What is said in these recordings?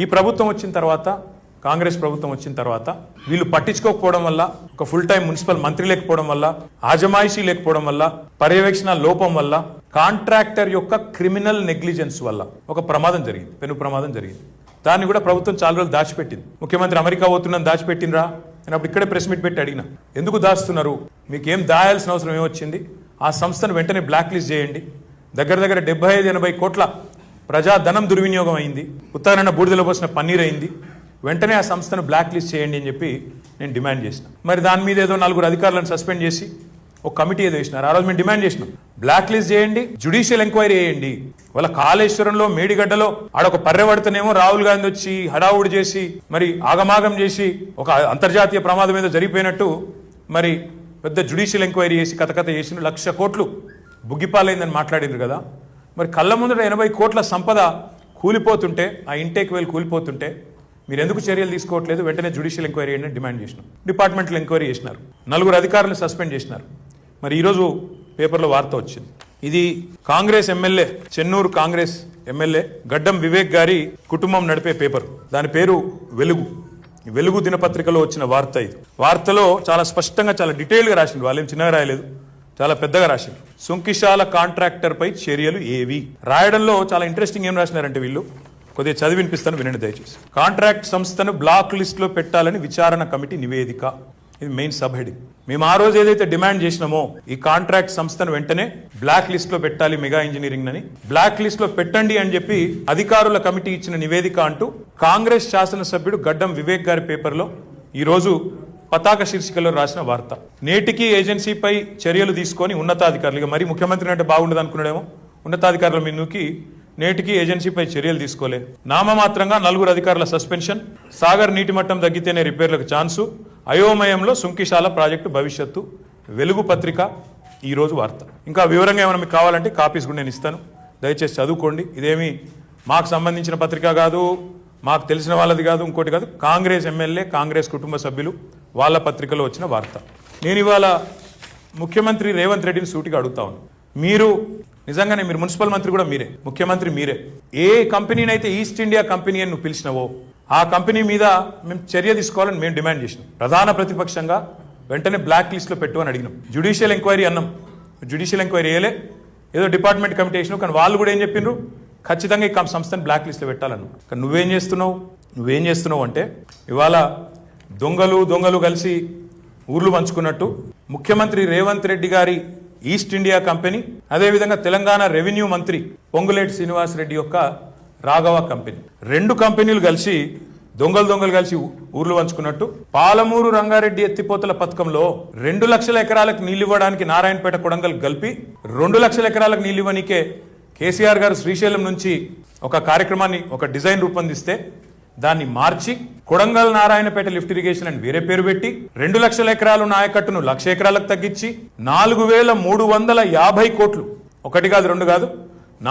ఈ ప్రభుత్వం వచ్చిన తర్వాత, కాంగ్రెస్ ప్రభుత్వం వచ్చిన తర్వాత వీళ్ళు పట్టించుకోకపోవడం వల్ల, ఒక ఫుల్ టైం మున్సిపల్ మంత్రి లేకపోవడం వల్ల, ఆజమాయిషీ లేకపోవడం వల్ల, పర్యవేక్షణ లోపం వల్ల, కాంట్రాక్టర్ యొక్క క్రిమినల్ నెగ్లిజెన్స్ వల్ల ఒక ప్రమాదం జరిగింది, పెను ప్రమాదం జరిగింది. దాన్ని కూడా ప్రభుత్వం చాలా రోజులు దాచిపెట్టింది. ముఖ్యమంత్రి అమెరికా పోతున్నాను దాచిపెట్టినరా? నేను అప్పుడు ఇక్కడే ప్రెస్ మీట్ పెట్టి అడిగిన, ఎందుకు దాస్తున్నారు? మీకేం దాయాల్సిన అవసరం ఏమొచ్చింది? ఆ సంస్థను వెంటనే బ్లాక్ లిస్ట్ చేయండి. దగ్గర 75-80 కోట్ల ప్రజాధనం దుర్వినియోగం అయింది, ఉత్తరాన బూడిదలో పోసిన పన్నీర్ అయింది. వెంటనే ఆ సంస్థను బ్లాక్ లిస్ట్ చేయండి అని చెప్పి నేను డిమాండ్ చేసిన. మరి దాని మీద ఏదో 4 అధికారులను సస్పెండ్ చేసి ఒక కమిటీ ఏదో వేసినారు. ఆ రోజు మేము డిమాండ్ చేసినాం, బ్లాక్ లిస్ట్ చేయండి, జ్యుడిషియల్ ఎంక్వైరీ చేయండి. వాళ్ళ కాళేశ్వరంలో మేడిగడ్డలో ఆడొక పర్యవర్తనేమో రాహుల్ గాంధీ వచ్చి హడావుడి చేసి మరి ఆగమాగం చేసి ఒక అంతర్జాతీయ ప్రమాదం మీద జరిగిపోయినట్టు మరి పెద్ద జ్యుడిషియల్ ఎంక్వైరీ చేసి కథ చేసిన 1,00,000 కోట్లు బుగ్గిపాలైందని మాట్లాడిండ్రు కదా. మరి కళ్ళ ముందర 80 కోట్ల సంపద కూలిపోతుంటే, ఆ ఇంటేక్ వేలు కూలిపోతుంటే మీరు ఎందుకు చర్యలు తీసుకోవట్లేదు? వెంటనే జ్యుడిషియల్ ఎంక్వైరీ చేయండి డిమాండ్ చేసినాం. డిపార్ట్మెంటల్ ఎంక్వైరీ చేసినారు, 4 అధికారులను సస్పెండ్ చేసినారు. మరి ఈరోజు పేపర్లో వార్త వచ్చింది, ఇది కాంగ్రెస్ ఎమ్మెల్యే, చెన్నూరు కాంగ్రెస్ ఎమ్మెల్యే గడ్డం వివేక్ గారి కుటుంబం నడిపే పేపర్. దాని పేరు వెలుగు దినపత్రికలో వచ్చిన వార్త. ఇది వార్తలో చాలా స్పష్టంగా, చాలా డీటెయిల్గా రాసింది. వాళ్ళేం చిన్నగా రాయలేదు, చాలా పెద్దగా రాసింది. సుంకిశాల కాంట్రాక్టర్ పై చర్యలు ఏవి రాయడంలో చాలా ఇంట్రెస్టింగ్ ఏం రాసినారంటే, వీళ్ళు కొద్దిగా చదివి వినిపిస్తాను, వినండి దయచేసి. కాంట్రాక్ట్ సంస్థను బ్లాక్ లిస్ట్ లో పెట్టాలని విచారణ కమిటీ నివేదిక. ఇది మెయిన్ సబ్ హెడింగ్. మేము ఆ రోజు ఏదైతే డిమాండ్ చేసినామో, ఈ కాంట్రాక్ట్ సంస్థను వెంటనే బ్లాక్ లిస్ట్ లో పెట్టాలి, మెగా ఇంజనీరింగ్ అని బ్లాక్ లిస్ట్ లో పెట్టండి అని చెప్పి అధికారుల కమిటీ ఇచ్చిన నివేదిక అంటూ కాంగ్రెస్ శాసనసభ్యుడు గడ్డం వివేక్ గారి పేపర్లో ఈ రోజు పతాక శీర్షికలో రాసిన వార్త. నేటికి ఏజెన్సీపై చర్యలు తీసుకొని ఉన్నతాధికారులు, మరి ముఖ్యమంత్రి అంటే బాగుండదు అనుకున్నాడేమో, ఉన్నతాధికారుల మీదకి నేటికి ఏజెన్సీపై చర్యలు తీసుకోలే. నామమాత్రంగా 4 అధికారుల సస్పెన్షన్, సాగర్ నీటి మట్టం తగ్గితేనే రిపేర్లకు ఛాన్సు, అయోమయంలో సుంకిశాల ప్రాజెక్టు భవిష్యత్తు. వెలుగు పత్రిక ఈరోజు వార్త. ఇంకా వివరంగా ఏమైనా మీకు కావాలంటే కాపీస్ కూడా నేను ఇస్తాను, దయచేసి చదువుకోండి. ఇదేమి మాకు సంబంధించిన పత్రిక కాదు, మాకు తెలిసిన వాళ్ళది కాదు, ఇంకోటి కాదు. కాంగ్రెస్ ఎమ్మెల్యే, కాంగ్రెస్ కుటుంబ సభ్యులు వాళ్ళ పత్రికలో వచ్చిన వార్త. నేను ఇవాళ ముఖ్యమంత్రి రేవంత్ రెడ్డిని సూటిగా అడుగుతా ఉన్నాను, మీరు నిజంగానే మీరు మున్సిపల్ మంత్రి కూడా మీరే, ముఖ్యమంత్రి మీరే. ఏ కంపెనీనైతే ఈస్ట్ ఇండియా కంపెనీ అని నువ్వు పిలిచినావో ఆ కంపెనీ మీద మేము చర్య తీసుకోవాలని మేము డిమాండ్ చేసినాం. ప్రధాన ప్రతిపక్షంగా వెంటనే బ్లాక్ లిస్ట్లో పెట్టు అని అడిగినాం. జ్యుడిషియల్ ఎంక్వైరీ అన్నాం, జ్యుడిషియల్ ఎంక్వైరీ వేయలే, ఏదో డిపార్ట్మెంట్ కమిటీ వేసినావు. కానీ వాళ్ళు కూడా ఏం చెప్పిండ్రు, ఖచ్చితంగా ఈ సంస్థను బ్లాక్ లిస్ట్లో పెట్టాలను. కానీ నువ్వేం చేస్తున్నావు అంటే, ఇవాళ దొంగలు కలిసి ఊర్లు పంచుకున్నట్టు ముఖ్యమంత్రి రేవంత్ రెడ్డి గారి ఈస్ట్ ఇండియా కంపెనీ, అదేవిధంగా తెలంగాణ రెవెన్యూ మంత్రి పొంగులేటి శ్రీనివాస్ రెడ్డి యొక్క రాఘవ కంపెనీ, 2 కంపెనీలు కలిసి దొంగలు కలిసి ఊర్లు పంచుకున్నట్టు పాలమూరు రంగారెడ్డి ఎత్తిపోతల పథకంలో 2 లక్షల ఎకరాలకు నీళ్లు ఇవ్వడానికి నారాయణపేట కొడంగల్ కలిపి 2 లక్షల ఎకరాలకు నీళ్లు ఇవ్వనికే కేసీఆర్ గారు శ్రీశైలం నుంచి ఒక కార్యక్రమాన్ని, ఒక డిజైన్ రూపొందిస్తే దాన్ని మార్చి కొడంగల్ నారాయణపేట లిఫ్ట్ ఇరిగేషన్ అని వేరే పేరు పెట్టి 2 లక్షల ఎకరాలు నాయకట్టును 1,00,000 ఎకరాలకు తగ్గించి 4,350 కోట్లు, 1 కాదు 2 కాదు,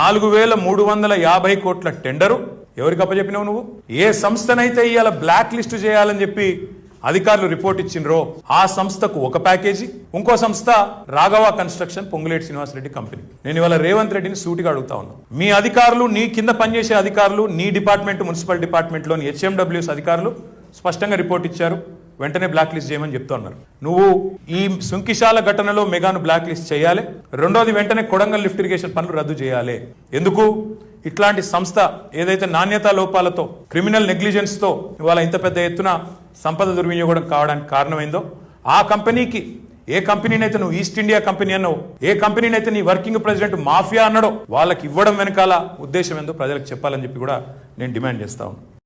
4,350 కోట్ల టెండరు ఎవరికి అప్పచెప్పినావు నువ్వు? ఏ సంస్థనైతే ఇవాళ బ్లాక్ లిస్ట్ చేయాలని చెప్పి అధికారులు రిపోర్ట్ ఇచ్చిండ్రో ఆ సంస్థకు ఒక ప్యాకేజీ, ఇంకో సంస్థ రాఘవ కన్స్ట్రక్షన్ పొంగులేటి శ్రీనివాసరెడ్డి కంపెనీ. నేను ఇవాళ రేవంత్ రెడ్డిని సూటిగా అడుగుతా ఉన్నా, మీ అధికారులు, నీ కింద పనిచేసే అధికారులు, నీ డిపార్ట్మెంట్ మున్సిపల్ డిపార్ట్మెంట్లోని HMWS అధికారులు స్పష్టంగా రిపోర్ట్ ఇచ్చారు, వెంటనే బ్లాక్ లిస్ట్ చేయమని చెప్తా ఉన్నారు. నువ్వు ఈ సుంకిశాల ఘటనలో మెగాను బ్లాక్ లిస్ట్ చేయాలి. రెండోది, వెంటనే కొడంగల్ లిఫ్ట్ ఇరిగేషన్ పనులు రద్దు చేయాలి. ఎందుకు? ఇట్లాంటి సంస్థ ఏదైతే నాణ్యతా లోపాలతో, క్రిమినల్ నెగ్లిజెన్స్ తో ఇవాళ ఇంత పెద్ద ఎత్తున సంపద దుర్వినియోగం కావడానికి కారణమైందో ఆ కంపెనీకి, ఏ కంపెనీనైతే నువ్వు ఈస్ట్ ఇండియా కంపెనీ అన్నావు, ఏ కంపెనీనైతే నీ వర్కింగ్ ప్రెసిడెంట్ మాఫియా అన్నాడో వాళ్ళకి ఇవ్వడం వెనకాల ఉద్దేశం ఏందో ప్రజలకు చెప్పాలని చెప్పి కూడా నేను డిమాండ్ చేస్తా ఉన్నాను.